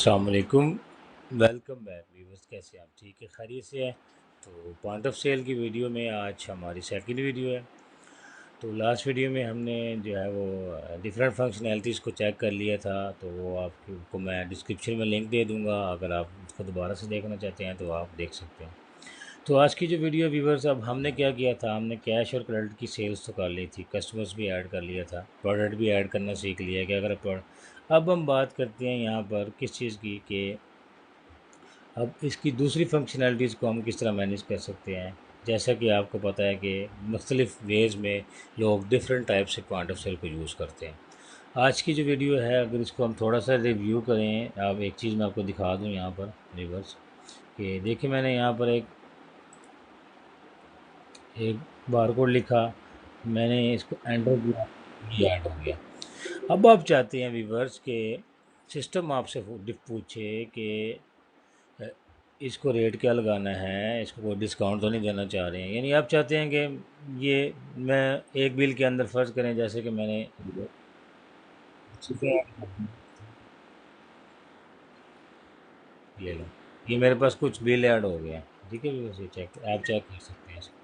अस्सलाम वालेकुम। Welcome back viewers, कैसे आप? ठीक है, खैरियत से है। तो पॉइंट ऑफ सेल की वीडियो में आज हमारी सेकंड वीडियो है। तो लास्ट वीडियो में हमने जो है वो डिफरेंट फंक्शनैलिटीज़ को चेक कर लिया था। तो वो आपको मैं डिस्क्रिप्शन में लिंक दे दूँगा, अगर आप उसको दोबारा से देखना चाहते हैं तो आप देख सकते हैं। तो आज की जो वीडियो व्यूवर्स, अब हमने क्या किया था, हमने कैश और क्रेडिट की सेल्स तो कर ली थी, कस्टमर्स भी ऐड कर लिया था, प्रोडक्ट भी ऐड करना सीख लिया कि अगर प्रोडक्ट। अब हम बात करते हैं यहाँ पर किस चीज़ की, कि अब इसकी दूसरी फंक्शनैलिटीज़ को हम किस तरह मैनेज कर सकते हैं। जैसा कि आपको पता है कि मुख्तलिफ़ वेज़ में लोग डिफरेंट टाइप से पॉइंट ऑफ सेल को यूज़ करते हैं। आज की जो वीडियो है, अगर इसको हम थोड़ा सा रिव्यू करें, अब एक चीज़ मैं आपको दिखा दूं यहाँ पर रिवर्स, कि देखिए मैंने यहाँ पर एक एक बारकोड लिखा, मैंने इसको एंटर किया, ये ऐड हो गया। अब आप चाहते हैं व्यूवर्स के सिस्टम आपसे पूछे कि अ, इसको रेट क्या लगाना है, इसको कोई डिस्काउंट तो नहीं देना चाह रहे हैं, यानी आप चाहते हैं कि ये मैं एक बिल के अंदर फ़र्ज़ करें जैसे कि मैंने ठीक है, ले लो, ये मेरे पास कुछ बिल ऐड हो गया है। ठीक है व्यूअर्स, ये चेक आप चेक कर सकते हैं इसको।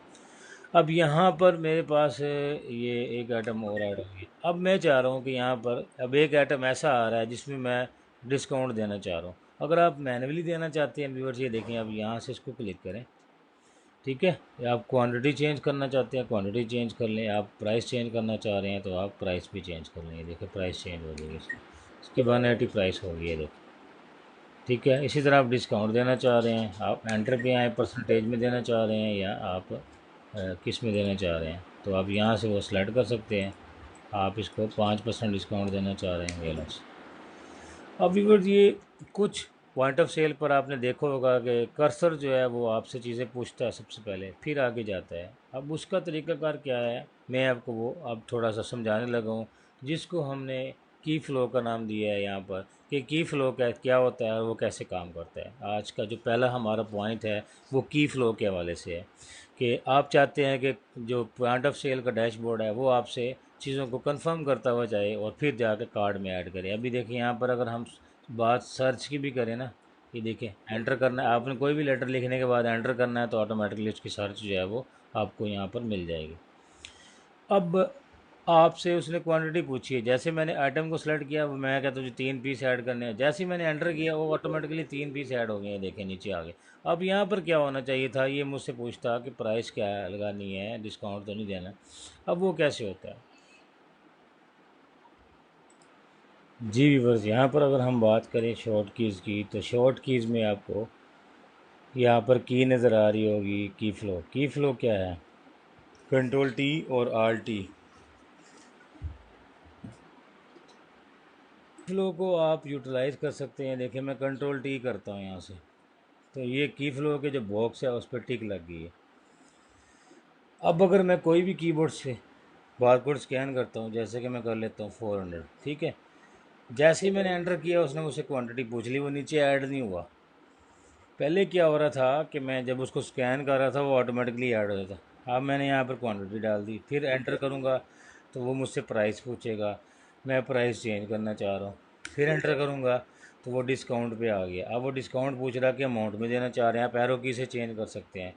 अब यहाँ पर मेरे पास ये एक आइटम और ऐड हो गया। अब मैं चाह रहा हूँ कि यहाँ पर अब एक आइटम ऐसा आ रहा है जिसमें मैं डिस्काउंट देना चाह रहा हूँ। अगर आप मैन्युअली देना चाहते हैं व्यूअर्स, ये देखें, अब यहाँ से इसको क्लिक करें। ठीक है, या आप क्वांटिटी चेंज करना चाहते हैं क्वांटिटी चेंज कर लें, आप प्राइस चेंज करना चाह रहे हैं तो आप प्राइस भी चेंज कर लेंगे। देखिए प्राइस चेंज हो जाएगी इसकी 180 प्राइस हो गई है, देखिए। ठीक है, इसी तरह आप डिस्काउंट देना चाह रहे हैं, आप एंटर पे आए, परसेंटेज में देना चाह रहे हैं या आप किस में देना चाह रहे हैं, तो आप यहाँ से वो सेलेक्ट कर सकते हैं। आप इसको 5% डिस्काउंट देना चाह रहे हैं, ये लो। अब व्यूअर्स, ये कुछ पॉइंट ऑफ सेल पर आपने देखा होगा कि कर्सर जो है वो आपसे चीज़ें पूछता है सबसे पहले, फिर आगे जाता है। अब उसका तरीकाकार क्या है, मैं आपको वो अब थोड़ा सा समझाने लगा हूँ, जिसको हमने की फ़्लो का नाम दिया है यहाँ पर, कि की फ़्लो क्या होता है और वो कैसे काम करता है। आज का जो पहला हमारा पॉइंट है वो की फ़्लो के हवाले से है, कि आप चाहते हैं कि जो पॉइंट ऑफ सेल का डैशबोर्ड है वो आपसे चीज़ों को कंफर्म करता हुआ जाए और फिर जाकर कार्ड में ऐड करें। अभी देखिए यहाँ पर अगर हम बात सर्च की भी करें ना, ये देखिए एंटर करना है, आपने कोई भी लेटर लिखने के बाद एंटर करना है तो ऑटोमेटिकली उसकी सर्च जो है वो आपको यहाँ पर मिल जाएगी। अब आपसे उसने क्वांटिटी पूछी है, जैसे मैंने आइटम को सेलेक्ट किया, मैं कहता हूँ 3 पीस ऐड करने हैं, जैसे ही मैंने एंटर किया वो ऑटोमेटिकली 3 पीस ऐड हो गए हैं, देखें नीचे आ गए। अब यहाँ पर क्या होना चाहिए था, ये मुझसे पूछता कि प्राइस क्या लगानी है, डिस्काउंट तो नहीं देना। अब वो कैसे होता है जी व्यूवर्स, यहाँ पर अगर हम बात करें शॉर्ट कीज़ की, तो शॉर्ट कीज़ में आपको यहाँ पर की नज़र आ रही होगी, की फ़्लो क्या है, कंट्रोल टी और आर टी। फ़्लो को आप यूटिलाइज़ कर सकते हैं। देखिए मैं कंट्रोल टी करता हूँ यहाँ से, तो ये की फ़्लो के जो बॉक्स है उस पर टिक लग गई है। अब अगर मैं कोई भी कीबोर्ड से बारकोड स्कैन करता हूँ, जैसे कि मैं कर लेता हूँ 400, ठीक है, जैसे ही मैंने एंटर किया उसने मुझसे क्वांटिटी पूछ ली, वो नीचे ऐड नहीं हुआ। पहले क्या हो रहा था कि मैं जब उसको स्कैन कर रहा था वो ऑटोमेटिकली ऐड हो जाता था। अब मैंने यहाँ पर क्वांटिटी डाल दी, फिर एंटर करूँगा तो वो मुझसे प्राइस पूछेगा, मैं प्राइस चेंज करना चाह रहा हूँ, फिर एंटर करूँगा तो वो डिस्काउंट पे आ गया। अब वो डिस्काउंट पूछ रहा कि अमाउंट में देना चाह रहे हैं, आप एरो की से चेंज कर सकते हैं,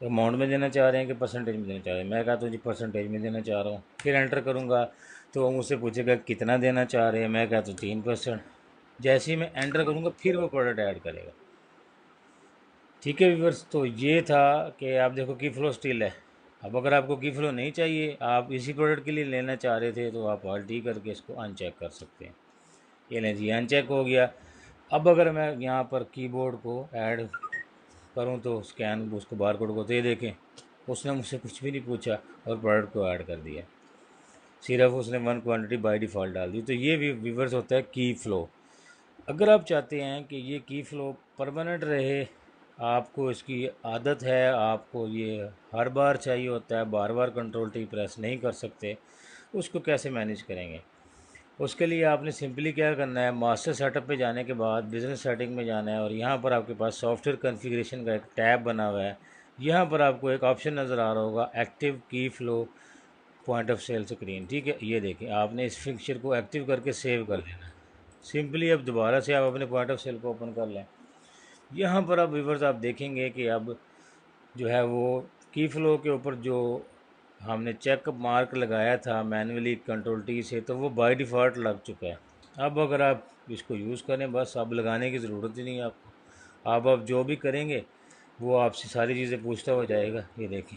तो अमाउंट में देना चाह रहे हैं कि परसेंटेज में देना चाह रहे हैं। मैं कहा तो जी परसेंटेज में देना चाह रहा हूँ, फिर एंटर करूँगा तो वो मुझसे पूछेगा कितना देना चाह रहे हैं, मैं कहा तो 3%। जैसे ही मैं एंटर करूँगा फिर वो प्रोडक्ट ऐड करेगा। ठीक है व्यूवर्स, तो ये था कि आप देखो की फ़्लो स्टिल है। अब अगर आपको की फ़्लो नहीं चाहिए, आप इसी प्रोडक्ट के लिए लेना चाह रहे थे, तो आप ऑल्ट ई करके इसको अनचेक कर सकते हैं। ये लें जी, अनचेक हो गया। अब अगर मैं यहाँ पर कीबोर्ड को ऐड करूँ तो स्कैन उसको बारकोड को दे देखें, उसने मुझसे कुछ भी नहीं पूछा और प्रोडक्ट को ऐड कर दिया, सिर्फ उसने वन क्वांटिटी बाय डिफ़ॉल्ट डाल दी। तो ये भी व्यूवर्स होता है की फ़्लो। अगर आप चाहते हैं कि ये की फ़्लो परमानेंट रहे, आपको इसकी आदत है, आपको ये हर बार चाहिए होता है, बार बार कंट्रोल टी प्रेस नहीं कर सकते, उसको कैसे मैनेज करेंगे? उसके लिए आपने सिंपली क्या करना है, मास्टर सेटअप पे जाने के बाद बिज़नेस सेटिंग में जाना है और यहाँ पर आपके पास सॉफ्टवेयर कॉन्फ़िगरेशन का एक टैब बना हुआ है। यहाँ पर आपको एक ऑप्शन नज़र आ रहा होगा, एक्टिव की flow point of sale screen. ठीक है, ये देखिए आपने इस फिक्चर को एक्टिव करके सेव कर लेना है। सिंपली अब दोबारा से आप अपने पॉइंट ऑफ सेल को ओपन कर लें। यहाँ पर अब व्यूअर्स आप देखेंगे कि अब जो है वो की फ़्लो के ऊपर जो हमने चेक मार्क लगाया था मैनुअली कंट्रोल टी से, तो वो बाय डिफ़ॉल्ट लग चुका है। अब अगर आप इसको यूज़ करें, बस अब लगाने की ज़रूरत ही नहीं है आपको। आप जो भी करेंगे वो आपसे सारी चीज़ें पूछता हुआ जाएगा। ये देखें,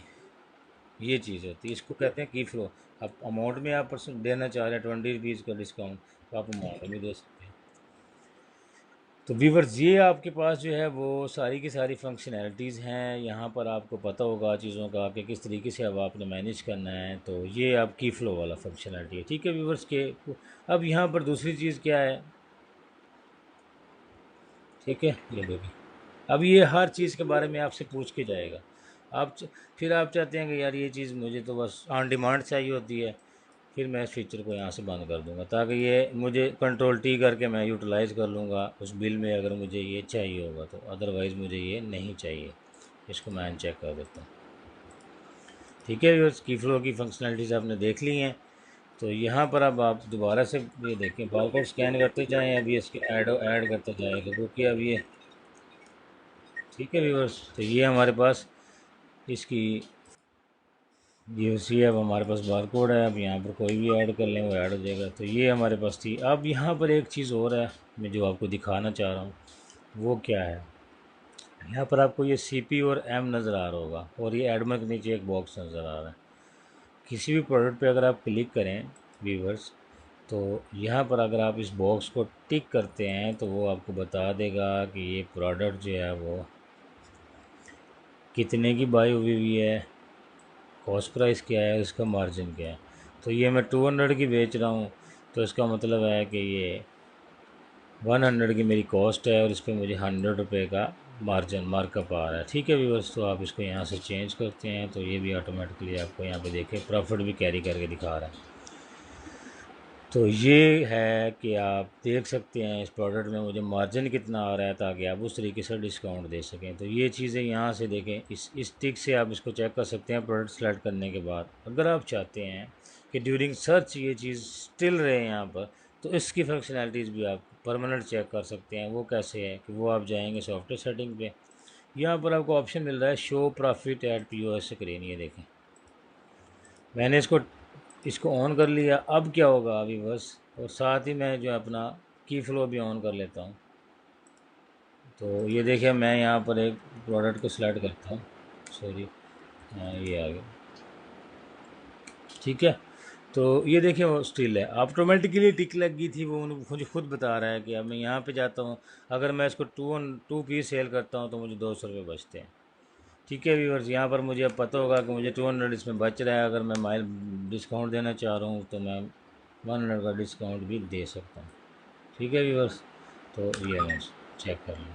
ये चीज़ होती है, इसको कहते हैं की फ़्लो। अब अमाउंट में आप परसेंट देना चाह रहे हैं 20 रुपीज़ का डिस्काउंट, तो आप अमाउंट में दे सकते हैं। तो व्यूवर्स, ये आपके पास जो है वो सारी की सारी फंक्शनैलिटीज़ हैं। यहाँ पर आपको पता होगा चीज़ों का कि किस तरीके से अब आपने मैनेज करना है। तो ये आपकी फ़्लो वाला फंक्शनैलिटी है, ठीक है व्यूवर्स के। अब यहाँ पर दूसरी चीज़ क्या है, ठीक है, ये देखिए, अब ये हर चीज़ के बारे में आपसे पूछ के जाएगा। फिर आप चाहते हैं कि यार ये चीज़ मुझे तो बस ऑन डिमांड चाहिए होती है, फिर मैं इस फीचर को यहाँ से बंद कर दूंगा, ताकि ये मुझे कंट्रोल टी करके मैं यूटिलाइज़ कर लूँगा उस बिल में, अगर मुझे ये चाहिए होगा तो। अदरवाइज़ मुझे ये नहीं चाहिए। इसको मैं अनचेक कर देता हूँ, ठीक है। इसकी फ़्लो की फंक्शनलिटीज़ आपने देख ली हैं। तो यहाँ पर अब आप दोबारा से ये देखें, बारकोड स्कैन करते जाएँ, अभी इसके ऐड करते जाएगा, क्योंकि अब ये, ठीक है व्यूअर्स, तो ये हमारे पास इसकी यूसी है। अब हमारे पास बारकोड है, अब यहाँ पर कोई भी ऐड कर लें वो ऐड हो जाएगा। तो ये हमारे पास थी। अब यहाँ पर एक चीज़ और है मैं जो आपको दिखाना चाह रहा हूँ, वो क्या है, यहाँ पर आपको ये CP और M नज़र आ रहा होगा, और ये एडमर के नीचे एक बॉक्स नज़र आ रहा है। किसी भी प्रोडक्ट पे अगर आप क्लिक करें व्यूवर्स, तो यहाँ पर अगर आप इस बॉक्स को टिक करते हैं तो वो आपको बता देगा कि ये प्रोडक्ट जो है वो कितने की बाई हुई है, कॉस्ट प्राइस क्या है, इसका मार्जिन क्या है। तो ये मैं 200 की बेच रहा हूँ, तो इसका मतलब है कि ये 100 की मेरी कॉस्ट है और इस पर मुझे 100 रुपये का मार्जिन मार्कअप आ रहा है, ठीक है व्यूअर्स। तो आप इसको यहाँ से चेंज करते हैं तो ये भी ऑटोमेटिकली आपको यहाँ पे देखें प्रॉफिट भी कैरी करके दिखा रहा है। तो ये है कि आप देख सकते हैं इस प्रोडक्ट में मुझे मार्जिन कितना आ रहा है, ताकि आप उस तरीके से डिस्काउंट दे सकें। तो ये चीज़ें यहाँ से देखें, इस टिक से आप इसको चेक कर सकते हैं प्रोडक्ट सेलेक्ट करने के बाद। अगर आप चाहते हैं कि ड्यूरिंग सर्च ये चीज़ स्टिल रहे यहाँ पर, तो इसकी फंक्शनैलिटीज़ भी आप परमानेंट चेक कर सकते हैं। वो कैसे है कि वो आप जाएंगे सॉफ्टवेयर सेटिंग पे, यहाँ पर आपको ऑप्शन मिल रहा है show profit at POS screen. ये देखें, मैंने इसको ऑन कर लिया। अब क्या होगा अभी बस, और साथ ही मैं जो है अपना की फ़्लो भी ऑन कर लेता हूँ। तो ये देखिए, मैं यहाँ पर एक प्रोडक्ट को सिलेक्ट करता हूँ, सॉरी, ये आ गया, ठीक है। तो ये देखिए वो स्टिल है, ऑटोमेटिकली टिक लग गई थी, वो मुझे खुद बता रहा है कि अब मैं यहाँ पे जाता हूँ, अगर मैं इसको 2 पीस सेल करता हूँ तो मुझे 200 रुपये बचते हैं, ठीक है व्यूअर्स। यहाँ पर मुझे अब पता होगा कि मुझे 200 इसमें बच रहा है। अगर मैं माइल डिस्काउंट देना चाह रहा हूँ तो मैं 100 का डिस्काउंट भी दे सकता हूँ, ठीक है व्यूअर्स। तो ये मैं चेक कर लूँ।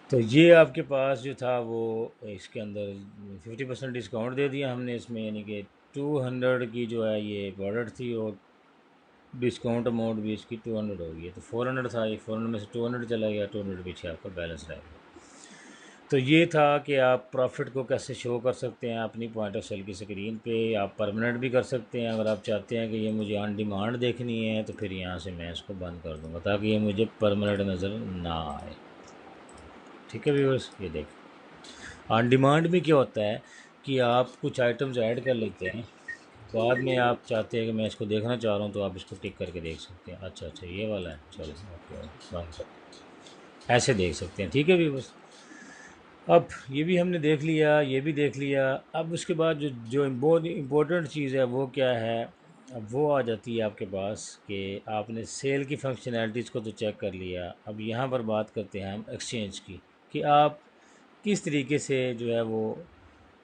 तो ये आपके पास जो था वो इसके अंदर 50% डिस्काउंट दे दिया हमने इसमें, यानी कि 200 की जो है ये प्रोडक्ट थी, और डिस्काउंट अमाउंट भी इसकी 200 हो गई है। तो 400 था, ये 400 में से 200 चला गया, 200 पीछे आपका बैलेंस रह गया। तो ये था कि आप प्रॉफिट को कैसे शो कर सकते हैं अपनी पॉइंट ऑफ सेल की स्क्रीन पे। आप परमानेंट भी कर सकते हैं, अगर आप चाहते हैं कि ये मुझे ऑन डिमांड देखनी है तो फिर यहाँ से मैं इसको बंद कर दूँगा, ताकि ये मुझे परमानेंट नज़र ना आए, ठीक है व्यूअर्स। ये देखें, ऑन डिमांड में क्या होता है कि आप कुछ आइटम्स ऐड कर लेते हैं, बाद में आप चाहते हैं कि मैं इसको देखना चाह रहा हूँ, तो आप इसको टिक करके देख सकते हैं। अच्छा अच्छा, ये वाला है, चलो ओके, बंद कर, ऐसे देख सकते हैं, ठीक है व्यूअर्स। अब ये भी हमने देख लिया, ये भी देख लिया। अब उसके बाद जो जो बहुत इम्पोर्टेंट चीज़ है वो क्या है, अब वो आ जाती है आपके पास कि आपने सेल की फंक्शनैलिटीज़ को तो चेक कर लिया। अब यहाँ पर बात करते हैं हम एक्सचेंज की, कि आप किस तरीके से जो है वो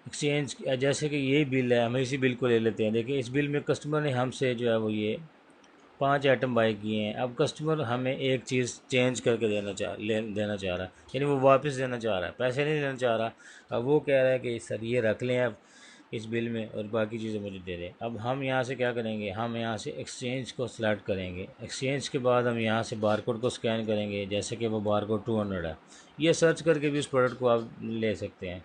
एक्सचेंज, जैसे कि ये बिल है, हम इसी बिल को ले लेते हैं। देखिए, इस बिल में कस्टमर ने हमसे जो है वो ये 5 आइटम बाई किए हैं। अब कस्टमर हमें एक चीज़ चेंज करके देना चाह रहा है, यानी वो वापस देना चाह रहा है, पैसे नहीं देना चाह रहा। अब वो कह रहा है कि सर ये रख लें अब इस बिल में, और बाकी चीज़ें मुझे दे दें। अब हम यहाँ से क्या करेंगे, हम यहाँ से एक्सचेंज को सिलेक्ट करेंगे। एक्सचेंज के बाद हम यहाँ से बारकोड को स्कैन करेंगे, जैसे कि वो बारकोड 200 है। ये सर्च करके भी उस प्रोडक्ट को आप ले सकते हैं।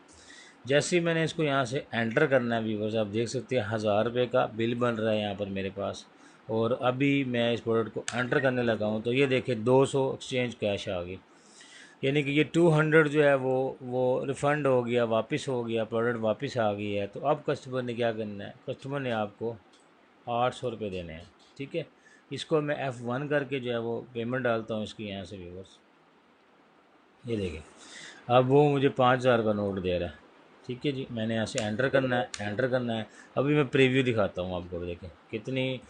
जैसे ही मैंने इसको यहाँ से एंटर करना है व्यूवर्स, आप देख सकते हैं 1000 रुपये का बिल बन रहा है यहाँ पर मेरे पास। और अभी मैं इस प्रोडक्ट को एंटर करने लगा हूँ तो ये देखिए 200 एक्सचेंज कैश आ गई, यानी कि ये 200 जो है वो रिफ़ंड हो गया, वापस हो गया, प्रोडक्ट वापस आ गई है। तो अब कस्टमर ने क्या करना है, कस्टमर ने आपको 800 रुपये देने हैं, ठीक है। इसको मैं F1 करके जो है वो पेमेंट डालता हूँ इसकी यहाँ से व्यूवर्स, ये देखिए अब वो मुझे 5,000 का नोट दे रहा है, ठीक है जी। मैंने यहाँ से एंटर करना है, एंटर करना है। अभी मैं प्रीव्यू दिखाता हूँ आपको, देखें कितनी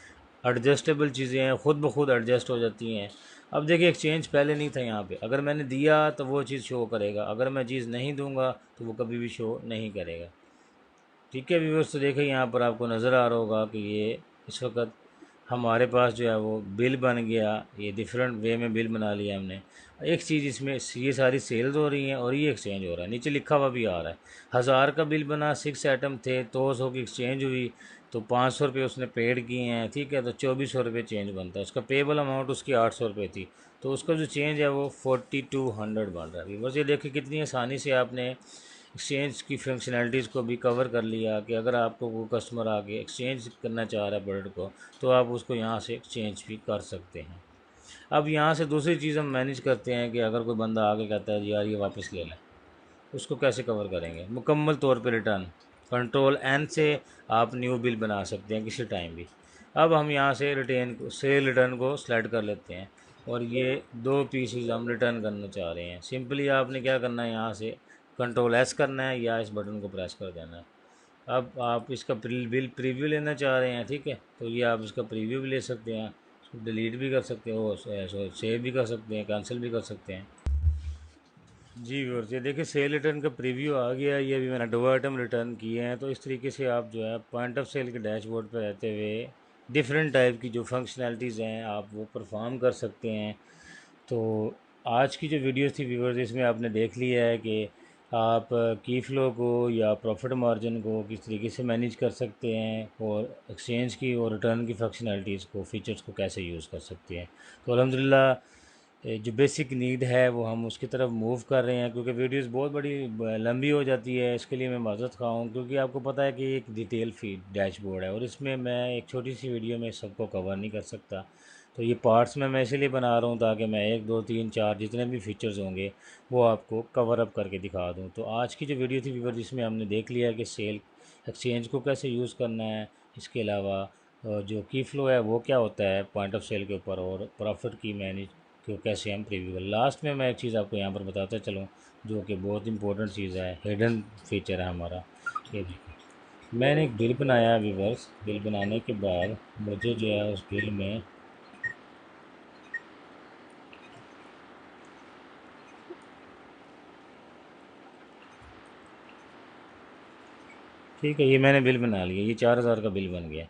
एडजस्टेबल चीज़ें हैं, ख़ुद ब खुद एडजस्ट हो जाती हैं। अब देखिए एक्सचेंज पहले नहीं था यहाँ पे, अगर मैंने दिया तो वो चीज़ शो करेगा, अगर मैं चीज़ नहीं दूंगा तो वो कभी भी शो नहीं करेगा, ठीक है व्यूअर्स। तो देखिए यहाँ पर आपको नज़र आ रहा होगा कि ये इस वक्त हमारे पास जो है वो बिल बन गया, ये डिफरेंट वे में बिल बना लिया हमने। एक चीज़ इसमें ये सारी सेल्स हो रही हैं और ये एक्सचेंज हो रहा है, नीचे लिखा हुआ भी आ रहा है। 1000 का बिल बना, 6 आइटम थे, तो 100 की एक्सचेंज हुई, तो 500 रुपये उसने पेड किए हैं, ठीक है। तो 2400 रुपये चेंज बनता है, उसका पेबल अमाउंट उसकी 800 रुपये थी, तो उसका जो चेंज है वो 4200 बन रहा है। बस ये देखिए कितनी आसानी से आपने एक्सचेंज की फंक्शनैलिटीज़ को भी कवर कर लिया कि अगर आपको वो कस्टमर आके एक्सचेंज करना चाह रहा है प्रोडक्ट को, तो आप उसको यहाँ से एक्सचेंज भी कर सकते हैं। अब यहाँ से दूसरी चीज़ हम मैनेज करते हैं कि अगर कोई बंदा आके कहता है यार ये वापस ले लें, उसको कैसे कवर करेंगे। मुकम्मल तौर पे रिटर्न, कंट्रोल एन से आप न्यू बिल बना सकते हैं किसी टाइम भी। अब हम यहाँ से रिटर्न को, सेल रिटर्न को सेलेक्ट कर लेते हैं और ये 2 पीसीज हम रिटर्न करना चाह रहे हैं। सिंपली आपने क्या करना है, यहाँ से कंट्रोल एस करना है या इस बटन को प्रेस कर देना है। अब आप इसका बिल प्रीव्यू लेना चाह रहे हैं, ठीक है, तो ये आप इसका प्रीव्यू भी ले सकते हैं, इसको डिलीट भी कर सकते हो, सेव भी कर सकते हैं, कैंसिल भी कर सकते हैं। जी व्यूअर्स, ये देखिए सेल रिटर्न का प्रीव्यू आ गया, ये भी मैंने 2 आइटम रिटर्न किए हैं। तो इस तरीके से आप जो है पॉइंट ऑफ सेल के डैशबोर्ड पर रहते हुए डिफरेंट टाइप की जो फंक्शनैलिटीज़ हैं आप वो परफॉर्म कर सकते हैं। तो आज की जो वीडियोस थी व्यूअर्स, इसमें आपने देख लिया है कि आप की फ़्लो को या प्रॉफिट मार्जिन को किस तरीके से मैनेज कर सकते हैं और एक्सचेंज की और रिटर्न की फंक्शनैलिटीज़ को, फीचर्स को कैसे यूज़ कर सकते हैं। तो अल्हम्दुलिल्लाह जो बेसिक नीड है वो हम उसकी तरफ मूव कर रहे हैं, क्योंकि वीडियोस बहुत बड़ी लंबी हो जाती है, इसके लिए मैं माज़रत ख़्वाह हूँ। क्योंकि आपको पता है कि एक डिटेल फीड डैशबोर्ड है और इसमें मैं एक छोटी सी वीडियो में सबको कवर नहीं कर सकता। तो ये पार्ट्स में मैं इसलिए बना रहा हूँ ताकि मैं 1 2 3 4 जितने भी फीचर्स होंगे वो आपको कवर अप करके दिखा दूँ। तो आज की जो वीडियो थी व्यूअर, जिसमें हमने देख लिया कि सेल एक्सचेंज को कैसे यूज़ करना है, इसके अलावा जो की फ़्लो है वो क्या होता है पॉइंट ऑफ सेल के ऊपर, और प्रॉफिट की मैनेज को कैसे हम प्रीव्यू करें। लास्ट में मैं एक चीज़ आपको यहाँ पर बताता चलूँ जो कि बहुत इंपॉर्टेंट चीज़ है, हिडन फीचर है हमारा। ये देखिए मैंने एक बिल बनाया व्यूअर्स, बिल बनाने के बाद मुझे जो है उस बिल में ठीक है, ये मैंने बिल बना लिया, ये 4,000 का बिल बन गया।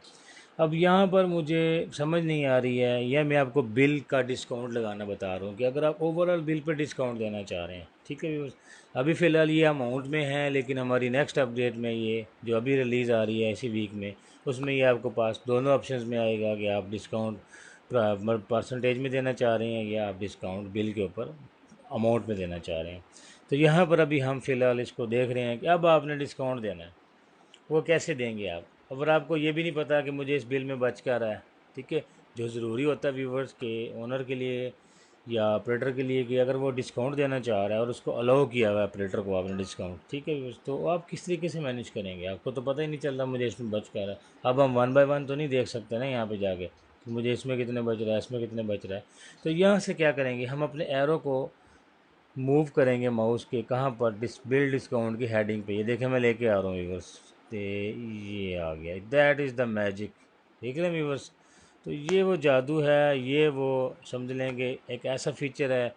अब यहाँ पर मुझे समझ नहीं आ रही है, यह मैं आपको बिल का डिस्काउंट लगाना बता रहा हूँ कि अगर आप ओवरऑल बिल पर डिस्काउंट देना चाह रहे हैं, ठीक है व्यूअर्स। अभी फ़िलहाल ये अमाउंट में है, लेकिन हमारी नेक्स्ट अपडेट में ये जो अभी रिलीज़ आ रही है इसी वीक में, उसमें ये आपको पास दोनों ऑप्शंस में आएगा कि आप डिस्काउंट परसेंटेज में देना चाह रहे हैं या आप डिस्काउंट बिल के ऊपर अमाउंट में देना चाह रहे हैं। तो यहाँ पर अभी हम फ़िलहाल इसको देख रहे हैं कि अब आपने डिस्काउंट देना है, वो कैसे देंगे आप। अगर आपको ये भी नहीं पता कि मुझे इस बिल में बच क्या रहा है, ठीक है, जो ज़रूरी होता है व्यूवर्स के ओनर के लिए या ऑपरेटर के लिए कि अगर वो डिस्काउंट देना चाह रहा है और उसको अलाउ किया हुआ है ऑपरेटर को आपने डिस्काउंट, ठीक है व्यूवर्स, तो आप किस तरीके से मैनेज करेंगे, आपको तो पता ही नहीं चल रहा मुझे इसमें बच क्या रहा है। अब हम 1 बाय 1 तो नहीं देख सकते ना यहाँ पर जाके कि मुझे इसमें कितने बच रहा है, इसमें कितने बच रहा है। तो यहाँ से क्या करेंगे, हम अपने एरो को मूव करेंगे माउस के कहाँ पर, बिल डिस्काउंट की हेडिंग पे, ये देखें मैं लेके आ रहा हूँ व्यूवर्स, तो ये आ गया, दैट इज़ द मैजिक, देख रहे हैं व्यूवर्स। तो ये वो जादू है, ये वो समझ लेंगे एक ऐसा फीचर है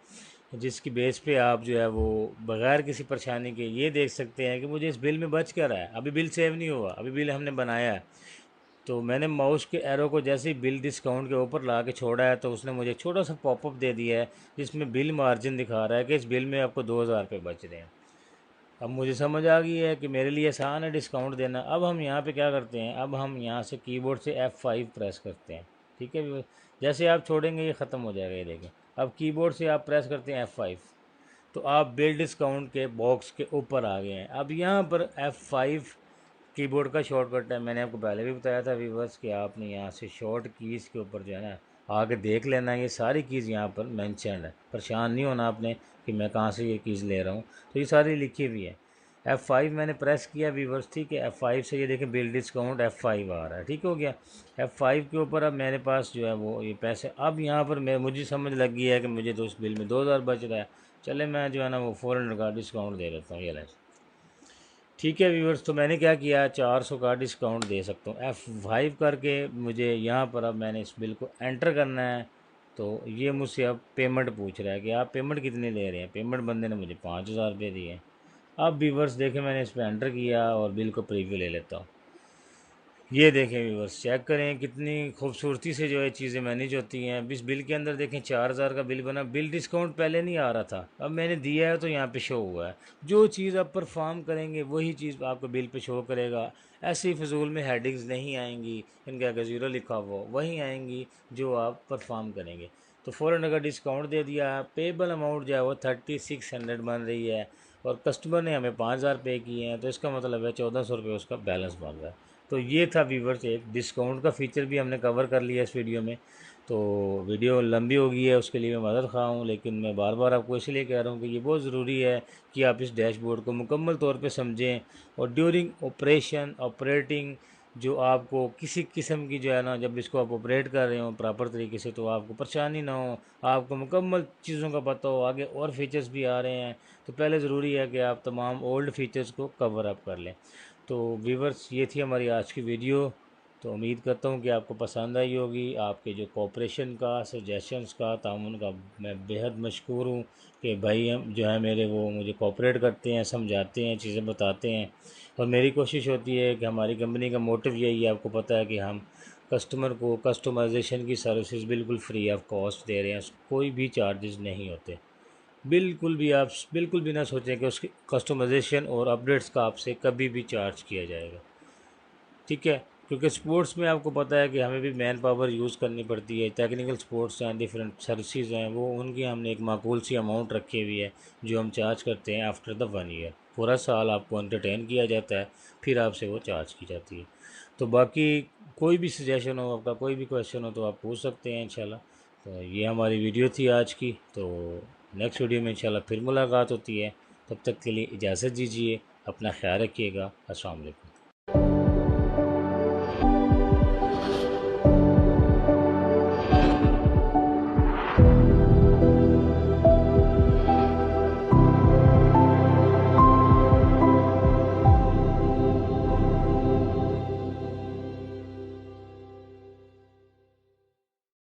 जिसकी बेस पे आप जो है वो बग़ैर किसी परेशानी के ये देख सकते हैं कि मुझे इस बिल में बच क्या रहा है। अभी बिल सेव नहीं हुआ, अभी बिल हमने बनाया है, तो मैंने माउस के एरो को जैसे ही बिल डिस्काउंट के ऊपर ला के छोड़ा है तो उसने मुझे एक छोटा सा पॉपअप दे दिया है जिसमें बिल मार्जिन दिखा रहा है कि इस बिल में आपको 2,000 रुपये बच रहे हैं। अब मुझे समझ आ गई है कि मेरे लिए आसान है डिस्काउंट देना। अब हम यहाँ पे क्या करते हैं, अब हम यहाँ से कीबोर्ड से F5 प्रेस करते हैं, ठीक है व्यूअर। जैसे आप छोड़ेंगे ये ख़त्म हो जाएगा, ये देखें। अब कीबोर्ड से आप प्रेस करते हैं F5, तो आप बिल डिस्काउंट के बॉक्स के ऊपर आ गए हैं। अब यहाँ पर F5 कीबोर्ड का शॉर्टकट है। मैंने आपको पहले भी बताया था व्यूवर्स कि आपने यहाँ से शॉर्ट कीज़ के ऊपर जो है ना आगे देख लेना, ये सारी कीज़ यहाँ पर मेंशन्ड है। परेशान नहीं होना आपने कि मैं कहाँ से ये कीज़ ले रहा हूँ, तो ये सारी लिखी हुई है। F5 मैंने प्रेस किया व्यूवर्स, ठीक है। F5 से ये देखें बिल डिस्काउंट F5 आ रहा है, ठीक हो गया। F5 के ऊपर अब मेरे पास जो है वो ये पैसे, अब यहाँ पर मुझे समझ लग गई है कि मुझे तो उस बिल में 2000 बच रहा है। चले मैं जो है ना वो 400 का डिस्काउंट दे देता हूँ, ये ले। ठीक है व्यूवर्स, तो मैंने क्या किया, 400 का डिस्काउंट दे सकता हूँ। F5 करके मुझे यहाँ पर अब मैंने इस बिल को एंटर करना है। तो ये मुझसे अब पेमेंट पूछ रहा है कि आप पेमेंट कितनी ले रहे हैं। पेमेंट बंदे ने मुझे 5000 रुपये दिए हैं। अब व्यूवर्स देखें, मैंने इस पर एंटर किया और बिल को प्रीव्यू ले लेता हूँ। ये देखें व्यूवर्स, चेक करें कितनी खूबसूरती से जो है चीज़ें मैनेज होती हैं। इस बिल के अंदर देखें 4000 का बिल बना। बिल डिस्काउंट पहले नहीं आ रहा था, अब मैंने दिया है तो यहाँ पे शो हुआ है। जो चीज़ आप परफॉर्म करेंगे वही चीज़ आपको बिल पे शो करेगा। ऐसी फजूल में हेडिंग्स नहीं आएंगी, इनके आगे ज़ीरो लिखा हुआ वही आएंगी जो आप परफॉर्म करेंगे। तो 400 का डिस्काउंट दे दिया। पेबल अमाउंट जो है वो 3600 बन रही है और कस्टमर ने हमें 5000 पे किए हैं, तो इसका मतलब है 1400 रुपये उसका बैलेंस बन रहा है। तो ये था व्यूवर्स, एक डिस्काउंट का फ़ीचर भी हमने कवर कर लिया इस वीडियो में। तो वीडियो लंबी हो गई है, उसके लिए मैं मदद खा हूँ, लेकिन मैं बार बार आपको इसलिए कह रहा हूँ कि ये बहुत ज़रूरी है कि आप इस डैशबोर्ड को मुकम्मल तौर पे समझें। और ड्यूरिंग ऑपरेटिंग जो आपको किसी किस्म की जो है ना, जब इसको आप ऑपरेट कर रहे हो प्रॉपर तरीके से, तो आपको परेशानी ना हो, आपको मुकम्मल चीज़ों का पता हो। आगे और फीचर्स भी आ रहे हैं, तो पहले ज़रूरी है कि आप तमाम ओल्ड फीचर्स को कवर अप कर लें। तो व्यूवर्स, ये थी हमारी आज की वीडियो। तो उम्मीद करता हूँ कि आपको पसंद आई होगी। आपके जो कोऑपरेशन का, सजेशंस का, ताउन का मैं बेहद मशकूर हूँ कि भाई हम जो है मेरे, वो मुझे कोऑपरेट करते हैं, समझाते हैं, चीज़ें बताते हैं। और मेरी कोशिश होती है कि हमारी कंपनी का मोटिव यही है, आपको पता है कि हम कस्टमर को कस्टमाइजेशन की सर्विसेज बिल्कुल फ्री ऑफ कॉस्ट दे रहे हैं। कोई भी चार्जेस नहीं होते, बिल्कुल भी। आप बिल्कुल भी ना सोचें कि उसकी कस्टमाइजेशन और अपडेट्स का आपसे कभी भी चार्ज किया जाएगा, ठीक है। क्योंकि स्पोर्ट्स में आपको पता है कि हमें भी मैन पावर यूज़ करनी पड़ती है। टेक्निकल स्पोर्ट्स हैं, डिफरेंट सर्विसेज हैं, वो उनकी हमने एक माकूल सी अमाउंट रखी हुई है जो हम चार्ज करते हैं आफ्टर द 1 ईयर। पूरा साल आपको एंटरटेन किया जाता है, फिर आपसे वो चार्ज की जाती है। तो बाकी कोई भी सजेशन हो, आपका कोई भी क्वेश्चन हो, तो आप पूछ सकते हैं इंशाल्लाह। तो ये हमारी वीडियो थी आज की। तो नेक्स्ट वीडियो में इंशाल्लाह फिर मुलाकात होती है। तब तक के लिए इजाज़त दीजिए, अपना ख्याल रखिएगा। अस्सलाम वालेकुम।